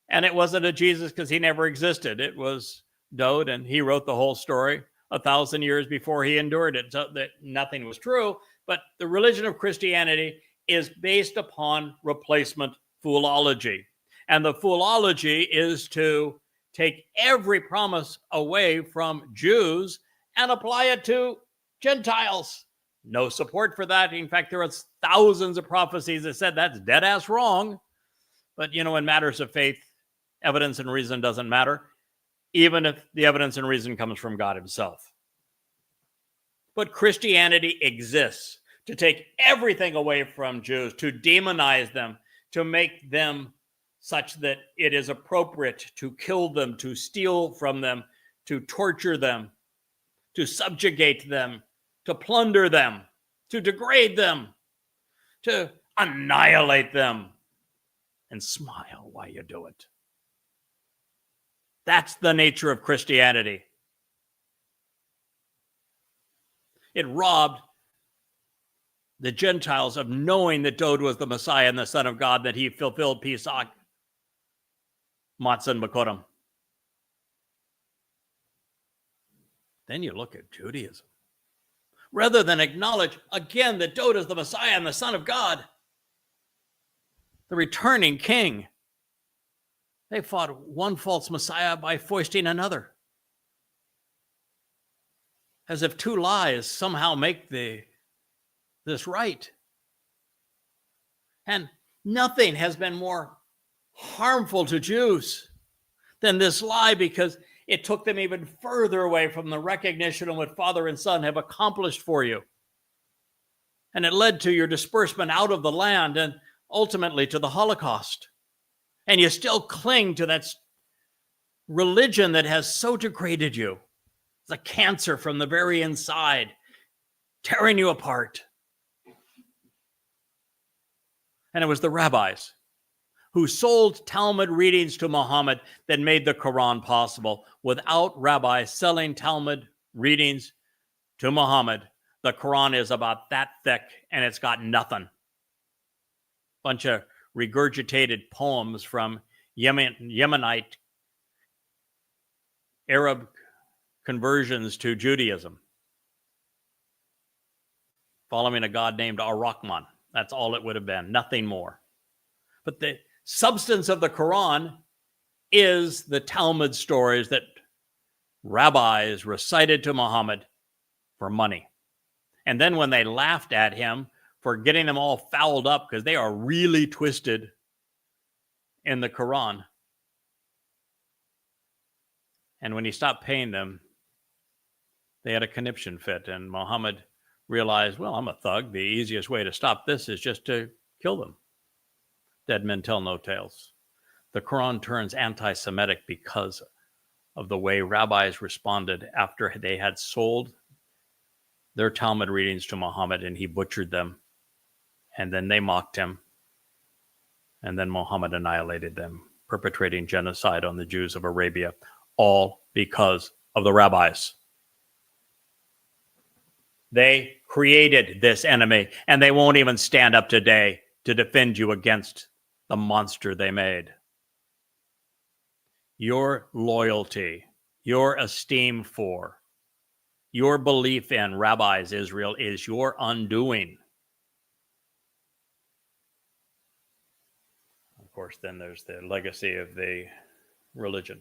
And it wasn't a Jesus because he never existed. It was Dode, and he wrote the whole story 1,000 years before he endured it. So that nothing was true. But the religion of Christianity is based upon replacement foolology. And the foolology is to take every promise away from Jews and apply it to Gentiles. No support for that. In fact, there are thousands of prophecies that said that's dead ass wrong. But, you know, in matters of faith, evidence and reason doesn't matter, even if the evidence and reason comes from God himself. But Christianity exists to take everything away from Jews, to demonize them, to make them such that it is appropriate to kill them, to steal from them, to torture them, to subjugate them, to plunder them, to degrade them, to annihilate them, and smile while you do it. That's the nature of Christianity. It robbed the Gentiles of knowing that Dode was the Messiah and the Son of God, that he fulfilled Pesach, Matzah, and Makodim. Then you look at Judaism. Rather than acknowledge, again, that Dode is the Messiah and the Son of God, the returning king, they fought one false Messiah by foisting another. As if two lies somehow make this right. And nothing has been more harmful to Jews than this lie, because it took them even further away from the recognition of what Father and Son have accomplished for you. And it led to your disbursement out of the land and ultimately to the Holocaust. And you still cling to that religion that has so degraded you. It's a cancer from the very inside, tearing you apart. And it was the rabbis who sold Talmud readings to Muhammad that made the Quran possible. Without rabbis selling Talmud readings to Muhammad, the Quran is about that thick and it's got nothing. Bunch of regurgitated poems from Yemenite Arab conversions to Judaism, following a god named Ar-Rahman. That's all it would have been, nothing more. But the substance of the Quran is the Talmud stories that rabbis recited to Muhammad for money. And then when they laughed at him for getting them all fouled up because they are really twisted in the Quran, and when he stopped paying them, they had a conniption fit. And Muhammad realized, well, I'm a thug. The easiest way to stop this is just to kill them. Dead men tell no tales. The Quran turns anti-Semitic because of the way rabbis responded after they had sold their Talmud readings to Muhammad and he butchered them. And then they mocked him. And then Muhammad annihilated them, perpetrating genocide on the Jews of Arabia, all because of the rabbis. They created this enemy, and they won't even stand up today to defend you against the monster they made. Your loyalty, your esteem for, your belief in rabbis, Israel, is your undoing. Of course, then there's the legacy of the religion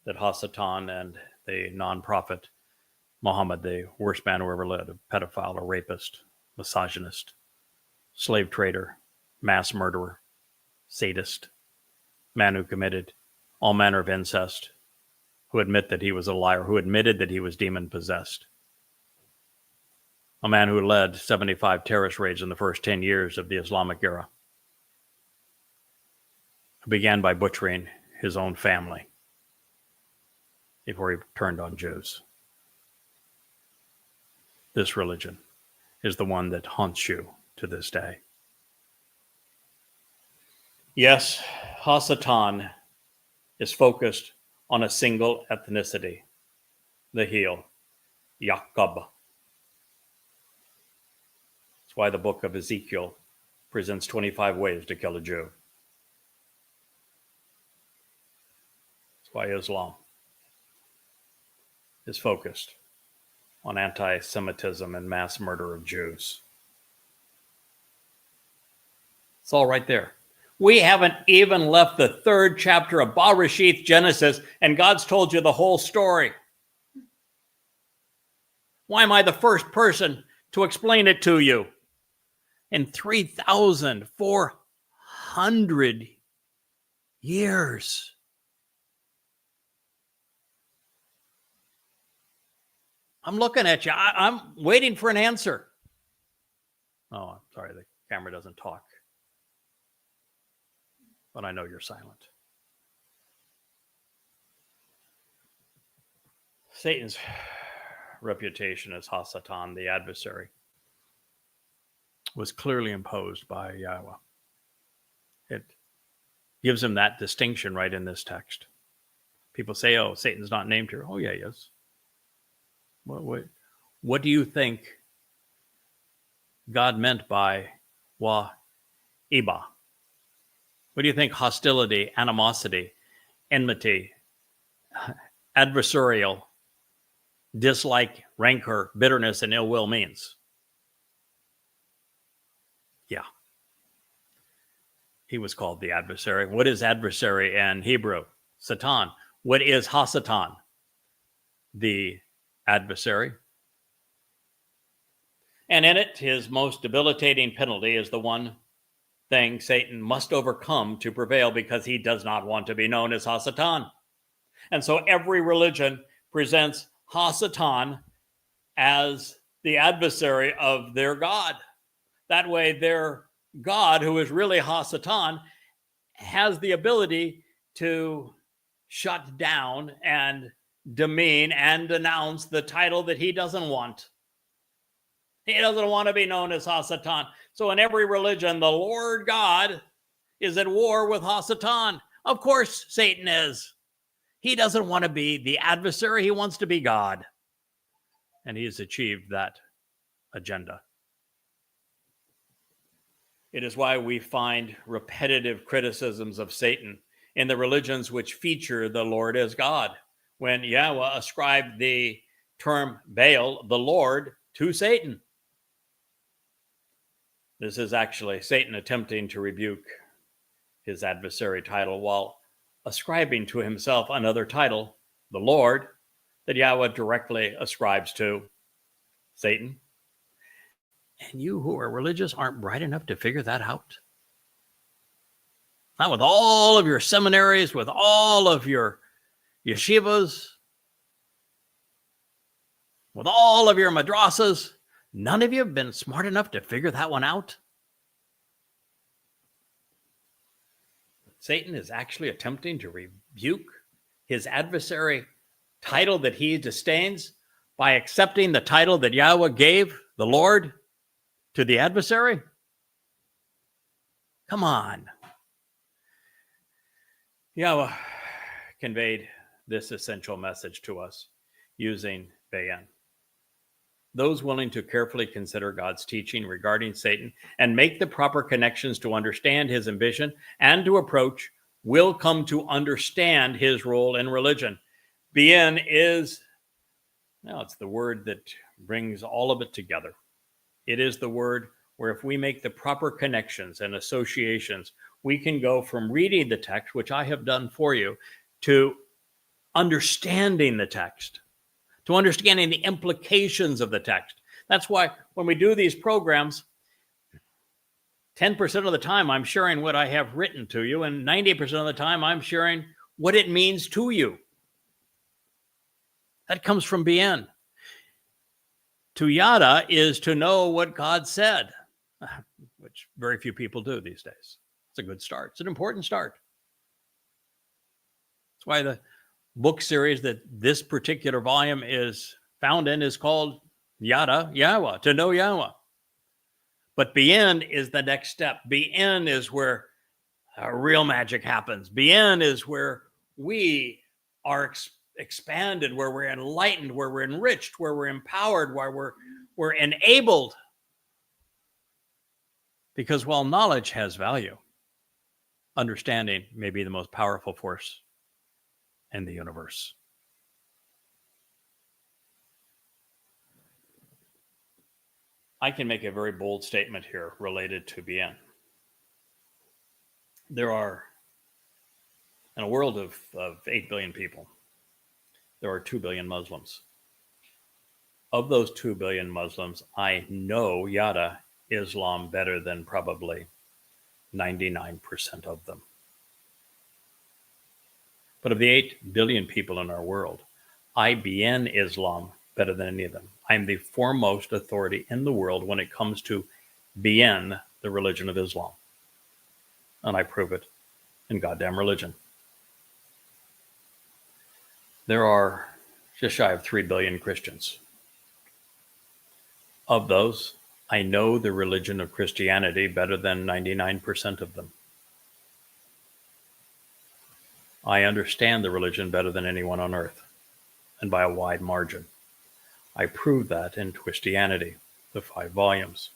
that Hasatan and the non-prophet Muhammad, the worst man who ever lived, a pedophile, a rapist, misogynist, slave trader, mass murderer, sadist, man who committed all manner of incest, who admitted that he was a liar, who admitted that he was demon-possessed, a man who led 75 terrorist raids in the first 10 years of the Islamic era, who began by butchering his own family before he turned on Jews. This religion is the one that haunts you to this day. Yes, Hasatan is focused on a single ethnicity, the heel, Yaqub. That's why the book of Ezekiel presents 25 ways to kill a Jew. That's why Islam is focused on anti-Semitism and mass murder of Jews. It's all right there. We haven't even left the 3rd chapter of Bereshith, Genesis, and God's told you the whole story. Why am I the first person to explain it to you? In 3,400 years. I'm looking at you. I'm waiting for an answer. Oh, I'm sorry. The camera doesn't talk. But I know you're silent. Satan's reputation as Hasatan, the adversary, was clearly imposed by Yahowah. It gives him that distinction right in this text. People say, oh, Satan's not named here. Oh, yeah, he is. What do you think God meant by YAHOWAH? What do you think hostility, animosity, enmity, adversarial, dislike, rancor, bitterness, and ill will means? Yeah. He was called the adversary. What is adversary in Hebrew? Satan. What is Hasatan? The adversary. And in it, his most debilitating penalty is the one thing Satan must overcome to prevail, because he does not want to be known as Hasatan. And so every religion presents Hasatan as the adversary of their God. That way, their God, who is really Hasatan, has the ability to shut down and demean and denounce the title that he doesn't want. He doesn't want to be known as Hasatan. So in every religion, the Lord God is at war with Hasatan. Of course, Satan is. He doesn't want to be the adversary. He wants to be God. And he has achieved that agenda. It is why we find repetitive criticisms of Satan in the religions which feature the Lord as God. When Yahweh ascribed the term Baal, the Lord, to Satan. This is actually Satan attempting to rebuke his adversary title while ascribing to himself another title, the Lord, that Yahweh directly ascribes to Satan. And you who are religious aren't bright enough to figure that out. Not with all of your seminaries, with all of your yeshivas, with all of your madrasas. None of you have been smart enough to figure that one out. Satan is actually attempting to rebuke his adversary title that he disdains by accepting the title that Yahweh gave the Lord to the adversary. Come on. Yahweh conveyed this essential message to us using Bayan. Those willing to carefully consider God's teaching regarding Satan and make the proper connections to understand his ambition and to approach will come to understand his role in religion. Bien is, now it's the word that brings all of it together. It is the word where if we make the proper connections and associations, we can go from reading the text, which I have done for you, to understanding the text, to understanding the implications of the text. That's why when we do these programs, 10% of the time I'm sharing what I have written to you, and 90% of the time I'm sharing what it means to you. That comes from Bien. To Yada is to know what God said, which very few people do these days. It's a good start. It's an important start. That's why the book series that this particular volume is found in is called Yada Yahowah, to know Yahweh. But Bien is the next step. Bien is where real magic happens. Bien is where we are expanded, where we're enlightened, where we're enriched, where we're empowered, where we're enabled. Because while knowledge has value, understanding may be the most powerful force in the universe. I can make a very bold statement here related to Bien. There are, in a world of 8 billion people, there are 2 billion Muslims. Of those 2 billion Muslims, I know Yada Islam better than probably 99% of them. But of the 8 billion people in our world, I bien Islam better than any of them. I'm the foremost authority in the world when it comes to bien, the religion of Islam. And I prove it in goddamn religion. There are just shy of 3 billion Christians. Of those, I know the religion of Christianity better than 99% of them. I understand the religion better than anyone on earth, and by a wide margin. I prove that in Twistianity, the 5 volumes.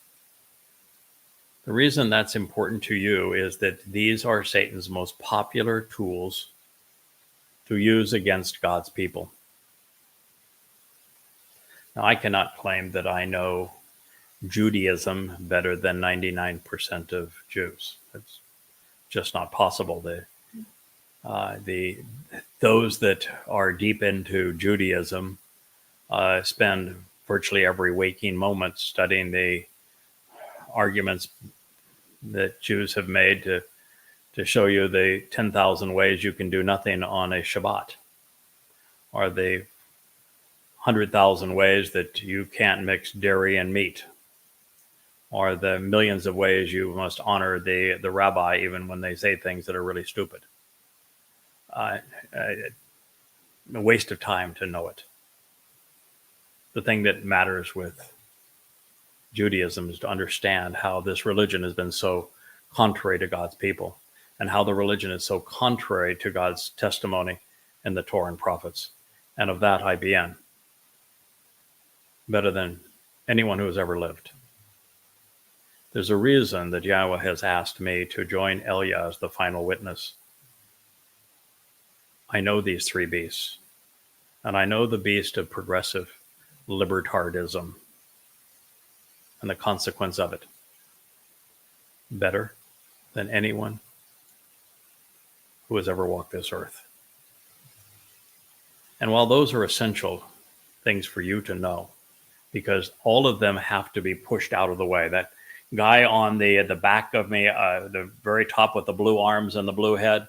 The reason that's important to you is that these are Satan's most popular tools to use against God's people. Now, I cannot claim that I know Judaism better than 99% of Jews. It's just not possible. Those that are deep into Judaism spend virtually every waking moment studying the arguments that Jews have made to show you the 10,000 ways you can do nothing on a Shabat, or the 100,000 ways that you can't mix dairy and meat, or the millions of ways you must honor the rabbi even when they say things that are really stupid. A waste of time to know it. The thing that matters with Judaism is to understand how this religion has been so contrary to God's people, and how the religion is so contrary to God's testimony in the Torah and prophets. And of that I begin, better than anyone who has ever lived. There's a reason that Yahweh has asked me to join Elia as the final witness. I know these three beasts, and I know the beast of progressive libertardism and the consequence of it better than anyone who has ever walked this earth. And while those are essential things for you to know, because all of them have to be pushed out of the way. That guy on the back of me, the very top with the blue arms and the blue head,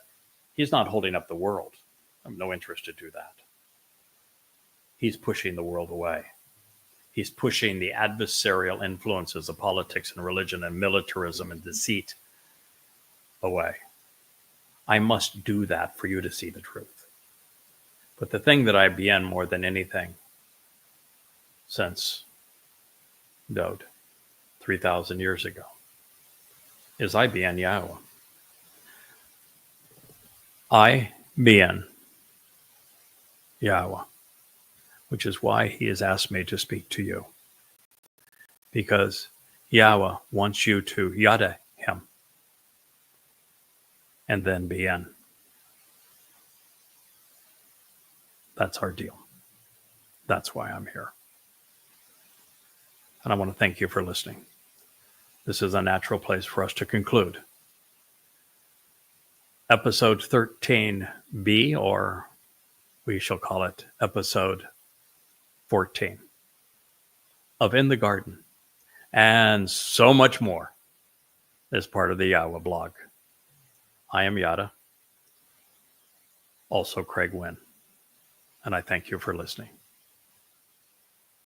he's not holding up the world. I have no interest to do that. He's pushing the world away. He's pushing the adversarial influences of politics and religion and militarism and deceit away. I must do that for you to see the truth. But the thing that I begin more than anything since Dode 3,000 years ago is I begin Yahowah. I begin Yahowah, which is why he has asked me to speak to you. Because Yahweh wants you to Yada him and then begin. That's our deal. That's why I'm here. And I want to thank you for listening. This is a natural place for us to conclude. Episode 13B, or we shall call it episode 14 of In the Garden, and so much more as part of the Yahowah blog. I am Yada, also Craig Winn, and I thank you for listening.